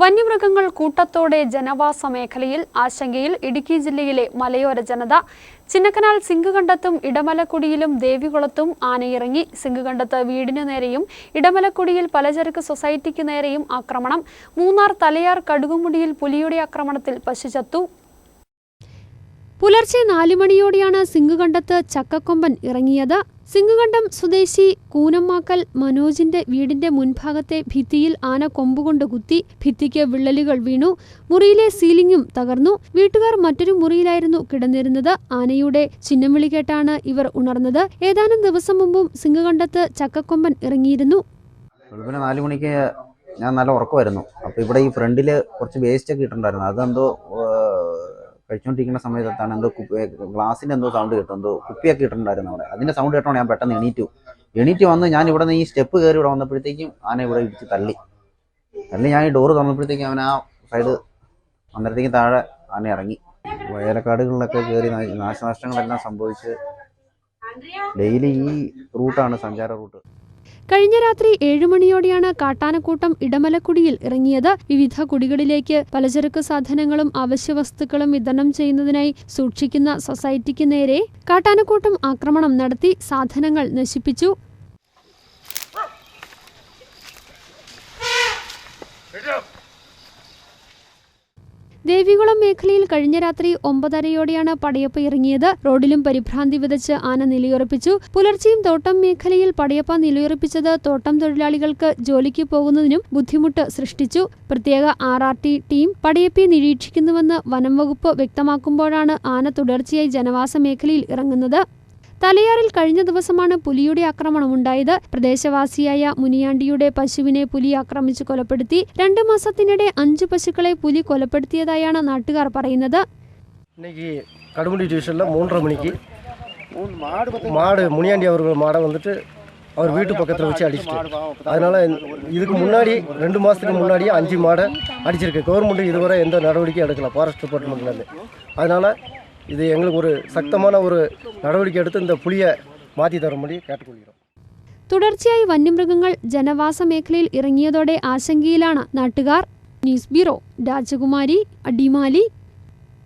വന്യമൃഗങ്ങൾ കൂട്ടത്തോടെ ജനവാസ മേഖലയിൽ ആശങ്കയിൽ ഇടുക്കി ജില്ലയിലെ മലയോര ജനത. ചിന്നക്കനാൽ സിംഗുകണ്ടത്തും ഇടമലക്കുടിയിലും ദേവികുളത്തും ആനയിറങ്ങി. സിംഗുകണ്ടത്ത് വീടിനു നേരെയും ഇടമലക്കുടിയിൽ പലചരക്ക് സൊസൈറ്റിക്ക് നേരെയും ആക്രമണം. മൂന്നാർ തലയാർ കടുകുമുടിയിൽ പുലിയുടെ ആക്രമണത്തിൽ പശു ചത്തു. പുലർച്ചെ 4 മണിയോടെയാണ് സിംഗുകണ്ടത്ത് ചക്കക്കൊമ്പൻ ഇറങ്ങിയത്. സിംഗുകണ്ടം സ്വദേശി കൂനമ്മാക്കൽ മനോജിന്റെ വീടിന്റെ മുൻഭാഗത്തെ ഭിത്തിയിൽ ആന കൊമ്പുകൊണ്ട് കുത്തി. ഭിത്തിക്ക് വിള്ളലുകൾ വീണു. മുറിയിലെ സീലിംഗും തകർന്നു. വീട്ടുകാർ മറ്റൊരു മുറിയിലായിരുന്നു കിടന്നിരുന്നത്. ആനയുടെ ചിഹ്നം വിളി കേട്ടാണ് ഇവർ ഉണർന്നത്. ഏതാനും ദിവസം മുമ്പും സിംഗുകണ്ടത്ത് ചക്കക്കൊമ്പൻ ഇറങ്ങിയിരുന്നു. 4 മണിക്ക് ഞാൻ നല്ല ഉറക്കമായിരുന്നു. അപ്പോൾ ഇവിടെ ഈ ഫ്രണ്ടിൽ കുറച്ച് വേസ്റ്റ് ഒക്കെ ഇട്ടിട്ടുണ്ടായിരുന്നു. അതെന്തോ കഴിച്ചുകൊണ്ടിരിക്കുന്ന സമയത്താണ് എന്തോ ഗ്ലാസിൻ്റെ എന്തോ സൗണ്ട് കേട്ടു. എന്തോ കുപ്പിയൊക്കെ ഇട്ടിട്ടുണ്ടായിരുന്നു അവിടെ. അതിൻ്റെ സൗണ്ട് കേട്ടോ ഞാൻ പെട്ടെന്ന് എണീറ്റ് വന്ന് ഞാൻ ഇവിടെ നിന്ന് ഈ സ്റ്റെപ്പ് കയറി ഇവിടെ വന്നപ്പോഴത്തേക്കും ആന ഇവിടെ ഇടിച്ച് തള്ളി. ഞാൻ ഈ ഡോറ് തുറന്നപ്പോഴത്തേക്കും അവൻ ആ സൈഡ് അന്നേരത്തേക്കും താഴെ ആന ഇറങ്ങി. വയലക്കാടുകളിലൊക്കെ കയറി നാശനഷ്ടങ്ങളെല്ലാം സംഭവിച്ച് ഡെയിലി ഈ റൂട്ടാണ് സഞ്ചാര റൂട്ട്. കഴിഞ്ഞ രാത്രി 7 മണിയോടെയാണ് കാട്ടാനക്കൂട്ടം ഇടമലക്കുടിയിൽ ഇറങ്ങിയത്. വിവിധ കുടികളിലേക്ക് പലചരക്ക് സാധനങ്ങളും അവശ്യവസ്തുക്കളും വിതരണം ചെയ്യുന്നതിനായി സൂക്ഷിക്കുന്ന സൊസൈറ്റിക്ക് നേരെ കാട്ടാനക്കൂട്ടം ആക്രമണം നടത്തി സാധനങ്ങൾ നശിപ്പിച്ചു. ദേവികുളം മേഖലയിൽ കഴിഞ്ഞ രാത്രി 9:30യോടെയാണ് പടയപ്പ ഇറങ്ങിയത്. റോഡിലും പരിഭ്രാന്തി വിതച്ച് ആന നിലയുറപ്പിച്ചു. പുലർച്ചെയും തോട്ടം മേഖലയിൽ പടയപ്പ നിലയുറപ്പിച്ചത് തോട്ടം തൊഴിലാളികൾക്ക് ജോലിക്ക് പോകുന്നതിനും ബുദ്ധിമുട്ട് സൃഷ്ടിച്ചു. പ്രത്യേക RRT ടീം പടയപ്പയെ നിരീക്ഷിക്കുന്നുവെന്ന് വനം വകുപ്പ് വ്യക്തമാക്കുമ്പോഴാണ് ആന തുടർച്ചയായി ജനവാസ മേഖലയിൽ ഇറങ്ങുന്നത്. തലയാറിൽ കഴിഞ്ഞ ദിവസമാണ് പുലിയുടെ ആക്രമണമുണ്ടായത്. പ്രദേശവാസിയായ മുനിയാണ്ടിയുടെ പശുവിനെ പുലി ആക്രമിച്ച് കൊലപ്പെടുത്തി. 2 മാസത്തിനിടെ 5 പശുക്കളെ പുലി കൊലപ്പെടുത്തിയതായാണ് നാട്ടുകാർ പറയുന്നത്. കടുമുടി ഡിവിഷനിൽ 3:30 മണിക്ക് மாடு முனியாண்டி அவர்கள் மாடை வந்துட்டு அவர் வீட்டு பக்கத்தில் வச்சு அடிச்சிட்டு, அதனால் இதுக்கு முன்னாடி 2 மாதத்துக்கு முன்னாடியே 5 மாடை அடிச்சிருக்கு. கவர்மெண்ட் இதுவரை எந்த நடவடிக்கையும் எடுக்கல ஃபாரஸ்ட் டிபார்ட்மெண்ட்லேருந்து. அதனால் இது எங்களுக்கு ஒரு சக்தமான ஒரு നടപടിക്ക് എടുത്ത് இந்த പുലിയെ മാറ്റി തരുമ്പടി കേട്ടുകൊള്ളുന്നു. തുടർച്ചയായി വന്യമൃഗങ്ങൾ ജനവാസ മേഖലയിൽ ഇറങ്ങിയതോടെ ആശങ്കയിലാണ് നാട്ടുകാർ. ന്യൂസ് ബ്യൂറോ, രാജകുമാരി, അടിമാലി.